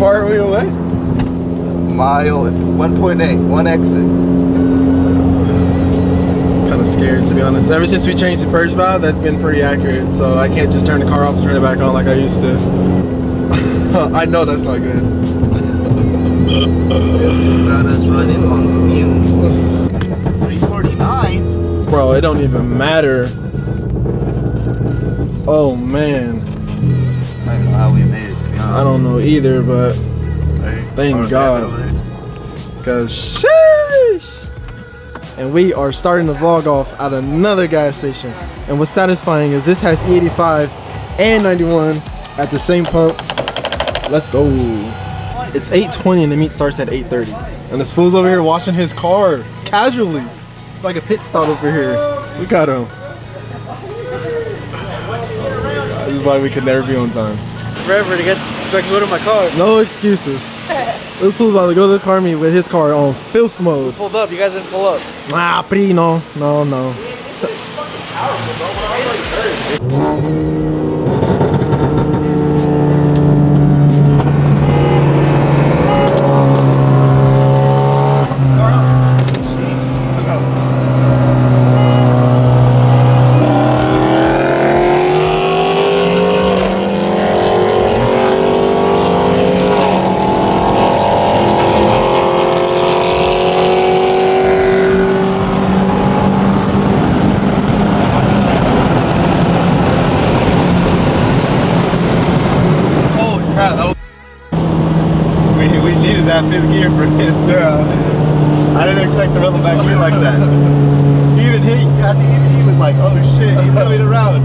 far are we away? Mile 1.8, one exit. Kind of scared, to be honest. Ever since we changed the purge valve, that's been pretty accurate. So I can't just turn the car off and turn it back on like I used to. I know that's not good. Got us running on fumes. 349. Bro, it don't even matter. Oh man. I don't know how we made it, to be honest. I don't know either, but thank God. Cause sheesh. And we are starting the vlog off at another gas station. And what's satisfying is this has E85 and 91 at the same pump. Let's go. It's 8:20 and the meet starts at 8:30. And this fool's over here washing his car casually. It's like a pit stop over here. Look at him. This is why we could never be on time. Forever to get so I can go to my car. No excuses. This fool's about to go to the car meet with his car on filth mode. Who pulled up? You guys didn't pull up. Ah, no. That fifth gear for him. Yeah. I didn't expect to run back here like that. Even he was like, oh shit, he's coming around.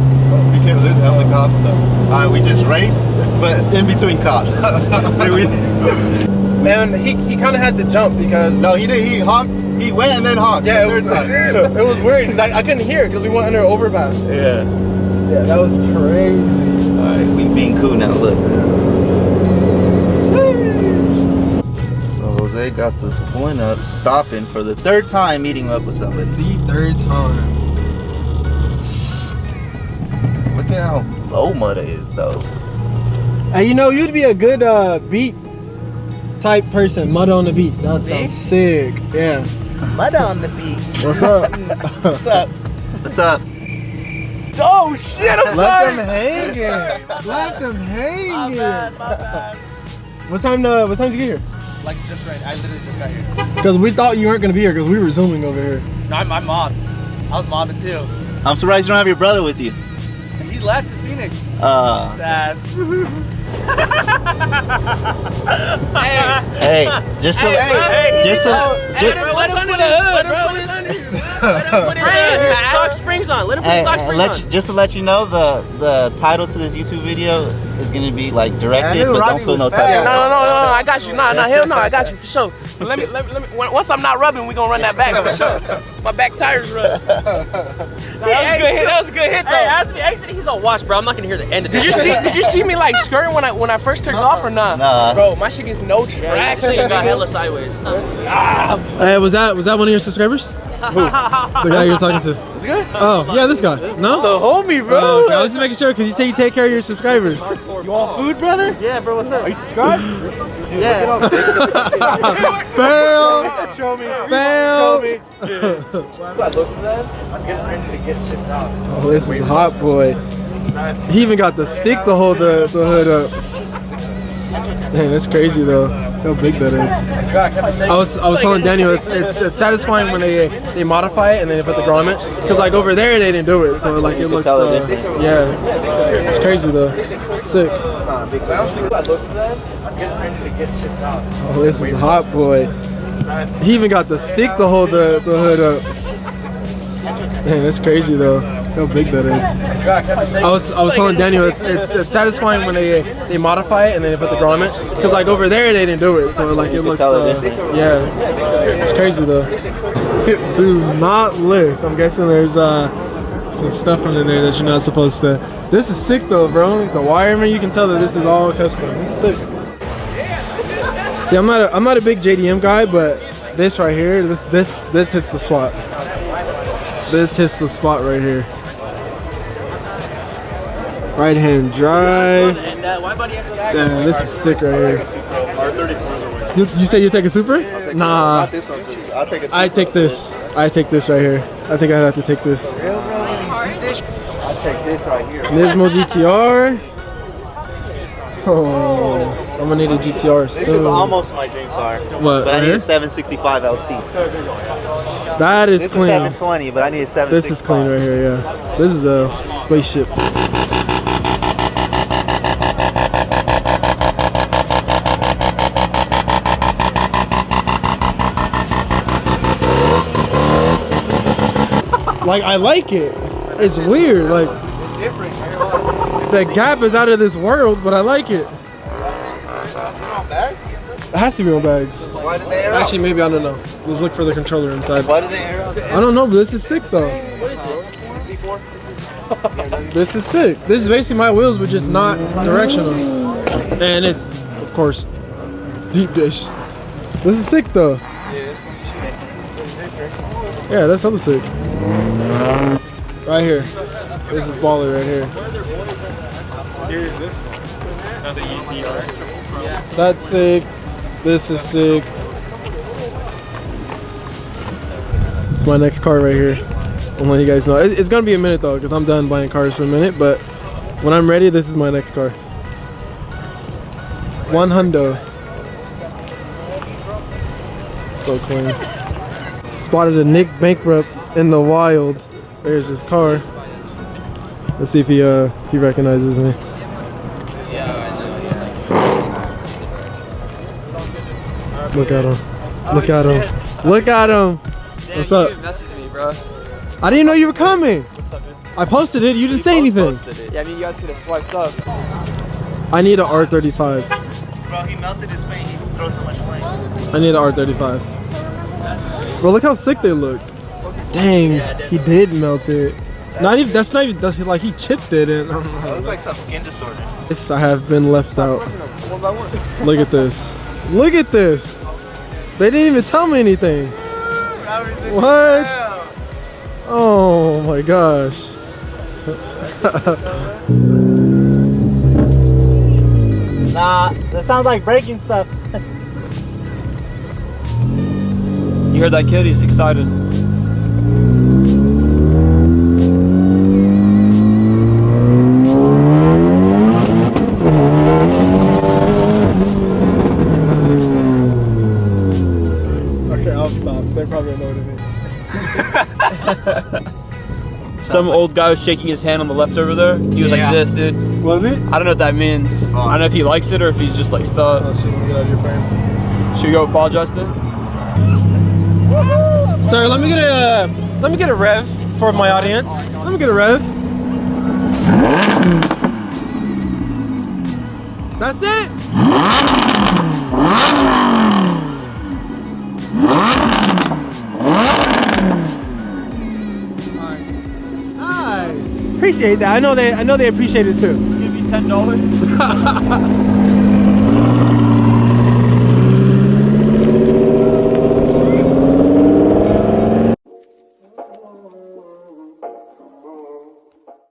We came in hell the cops though. We just raced, but in between cops. Man, he kind of had to jump because no, he didn't. He honked. He went and then honked. Yeah, it was weird because I couldn't hear it because we went under overpass. Yeah. Yeah, that was crazy. All right, we being cool now. Look. Jose got us pulling up, stopping for the third time, meeting up with somebody. The third time. Look at how low Mudda is, though. Hey, you know, you'd be a good beat type person. Mudda on the beat. That sounds sick. Yeah. Mudda on the beat. What's up? What's up? What's up? Oh shit! I'm sorry. Left them hanging. Left them hanging. My bad. What time did you get here? Like just right. I literally just got here. Because we thought you weren't gonna be here because we were zooming over here. No, I'm mobbed. I was mobbing too. I'm surprised you don't have your brother with you. He left to Phoenix. Sad. Hey, just so, what's under the hood, bro? What's under you? Put his stock springs on. Let him put his stock springs on. Just to let you know, the title to this YouTube video is gonna be like directed, but don't feel no type. No, I got you. No, hell no, I got you for sure. But let me. Once I'm not rubbing, we gonna run that back for sure. My back tires run. That was a good hit though. Hey, as we exited, he's all watch, bro. I'm not gonna hear the end of this. Did you see me like skirting when I first took off or not? Nah. Bro, my shit gets no traction. Yeah, got hella sideways. Hey, was that one of your subscribers? Who? The guy you're talking to. It's good. Oh, yeah, this guy. No? The homie, bro. Okay. I was just making sure because you say you take care of your subscribers. You want food, brother? Yeah, bro. What's up? Are you subscribed? Yeah. Fail. Show me. Fail. Show me. I look for that. I'm getting ready to get shipped out. Oh, this is hot, boy. He even got the stick to hold the hood up. Man, that's crazy though. How big that is. I was telling Daniel it's satisfying when they modify it and then they put the grommet because like over there they didn't do it, so like it looks yeah, it's crazy though. Sick. Oh, this is hot, boy. He even got the stick to hold the hood up. Man, that's crazy though. How big that is. I was telling Daniel it's satisfying when they modify it and then they put the grommet because like over there they didn't do it, so like it looks yeah, it's crazy though. Do not lift. I'm guessing there's some stuff under there that you're not supposed to. This is sick though, bro. The wiring, you can tell that this is all custom. This is sick. See, I'm not a big JDM guy, but this right here, this hits the spot. This hits the spot right here. Right hand drive. Damn, this is sick right here. You say you take a super? Nah. Not this one. I'll take a super. I take this. I take this right here. I think I'd have to take this. I'll take this right here. Nismo GTR. Oh, I'm gonna need a GTR soon. This is almost my dream car. What? But I need Right a 765 LT. That is This clean. is 720, but I need a 765. This is clean right here, yeah. This is a spaceship. Like, I like it. It's weird. Like, the gap is out of this world, but I like it. It has to be on bags. Why did they air out? Actually, maybe, I don't know. Let's look for the controller inside. Why did they air out? I don't know, but this is sick though. C4? This is sick. This is basically my wheels, but just not directional. And it's, of course, deep dish. This is sick though. Yeah, that's hella sick. Right here. This is baller right here. Here's this one. Another UTR. That's sick. This is sick. It's my next car right here. I'm letting you guys know. It's gonna be a minute though, because I'm done buying cars for a minute. But when I'm ready, this is my next car. One hundo. So clean. Spotted a Nick Bankrupt in the wild. There's his car. Let's see if he recognizes me. Look at him. Look at him. Look at him. What's up? Message me, bro. I didn't know you were coming. I posted it. You didn't say anything. Yeah, I mean, you guys could have swiped up. I need an R35. Bro, he melted his paint. He throws so much flames. I need an R35. Bro, look how sick they look. Dang, he did melt it. Not even. That's not even. That's like he chipped it and. That looks like some skin disorder. Yes, I have been left out. Look at this. Look at this. They didn't even tell me anything. What? Oh my gosh. Nah, that sounds like breaking stuff. You heard that kid? He's excited. Okay, I'll stop. They're probably annoyed at me. Some old guy was shaking his hand on the left over there. He was like this, dude. Was it? I don't know what that means. I don't know if he likes it or if he's just like stuck. Oh shit, let me get out of your frame. Should we go apologize to him? Sir, let me get a rev for my audience. Let me get a rev. That's it. Nice. Appreciate that. I know they appreciate it too. Give you $10.